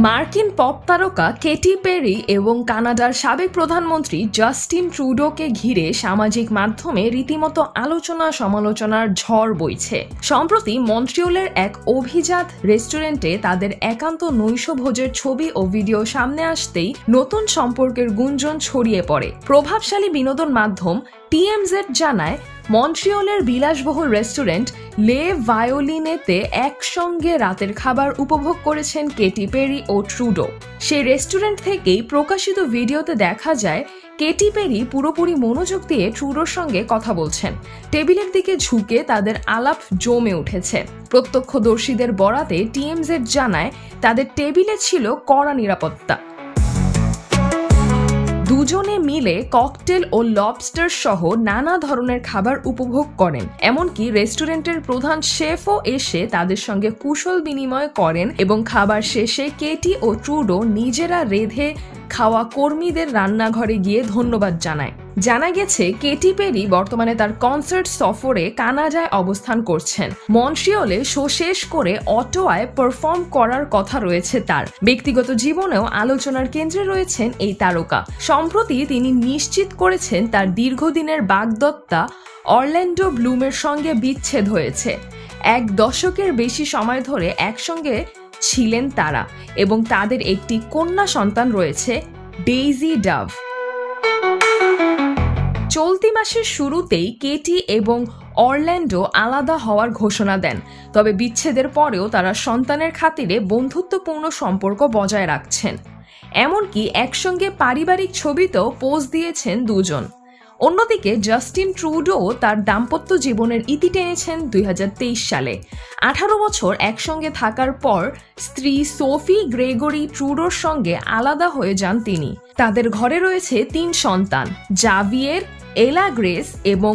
মার্কিন পপ তারকা Katie peri এবং কানাডার সাবেক প্রধানমন্ত্রী জাস্টিন ট্রুডোকে ঘিরে সামাজিক মাধ্যমে রীতিমতো আলোচনা সমালোচনার ঝড় বইছে। সম্প্রতি মন্ট্রিয়লের এক অভিজাত রেস্টুরেন্টে তাদের একান্ত নৈশভোজের ছবি ও ভিডিও সামনে আসতেই নতুন সম্পর্কের গুঞ্জন ছড়িয়ে পড়ে। প্রভাবশালী বিনোদন মাধ্যম TMZ জানায়, মন্ট্রিয়লের বিলাসবহুল রেস্টুরেন্ট লে ভায়োলিনেতে একসঙ্গে রাতের খাবার উপভোগ করেছেন কেটি পেরি ও ট্রুডো। সেই রেস্টুরেন্ট থেকেই প্রকাশিত ভিডিওতে দেখা যায় কেটি পেরি পুরোপুরি মনোযোগ দিয়ে ট্রুডোর সঙ্গে কথা বলছেন। টেবিলের দিকে ঝুঁকে তাদের আলাপ জমে উঠেছে। প্রত্যক্ষদর্শীদের বরাতে TMZ জানায়, তাদের টেবিলে ছিল কড়া নিরাপত্তা। দুজনে মিলে ককটেল ও লবস্টার সহ নানা ধরনের খাবার উপভোগ করেন। এমনকি রেস্টুরেন্টের প্রধান শেফও এসে তাদের সঙ্গে কুশল বিনিময় করেন এবং খাবার শেষে কেটি ও ট্রুডো নিজেরা রেঁধে খাওয়া কর্মীদের রান্নাঘরে গিয়ে ধন্যবাদ জানায়। জানা গেছে, কেটি পেরি বর্তমানে তার কনসার্ট সফরে কানাডায় অবস্থান করছেন। মন্ট্রিয়লে শো শেষ করে অটোয়ায় পারফর্ম করার কথা রয়েছে তার। ব্যক্তিগত জীবনেও আলোচনার কেন্দ্রে রয়েছেন এই তারকা। সম্প্রতি তিনি নিশ্চিত করেছেন তার দীর্ঘদিনের বাগদত্তা অরল্যান্ডো ব্লুমের সঙ্গে বিচ্ছেদ হয়েছে। 1 দশকের বেশি সময় ধরে একসঙ্গে ছিলেন তারা এবং তাদের একটি কন্যা সন্তান রয়েছে, ডেইজি ডাভ। চলতি মাসের শুরুতেই কেটি এবং অরল্যান্ডো আলাদা হওয়ার ঘোষণা দেন। তবে বিচ্ছেদের পরেও তারা সন্তানের খাতিরে বন্ধুত্বপূর্ণ সম্পর্ক বজায় রাখছেন। এমনকি একসঙ্গে পারিবারিক ছবিতেও পোজ দিয়েছেন দুজন। অন্যদিকে জাস্টিন ট্রুডো তার দাম্পত্য জীবনের ইতি টেনেছেন 2023 সালে। 18 বছর একসঙ্গে থাকার পর স্ত্রী সোফি গ্রেগরি ট্রুডোর সঙ্গে আলাদা হয়ে যান তিনি। তাদের ঘরে রয়েছে 3 সন্তান, জাভিয়ের, এলা গ্রেস এবং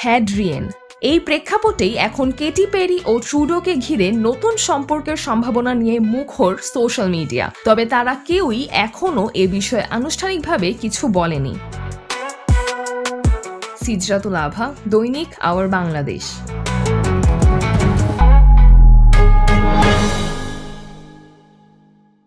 হ্যাড্রিয়েন। এই প্রেক্ষাপটেই এখন কেটি পেরি ও ট্রুডোকে ঘিরে নতুন সম্পর্কের সম্ভাবনা নিয়ে মুখর সোশ্যাল মিডিয়া। তবে তারা কেউই এখনও এ বিষয়ে আনুষ্ঠানিকভাবে কিছু বলেনি। সিজরাতুল আভা, দৈনিক আওয়ার বাংলাদেশ।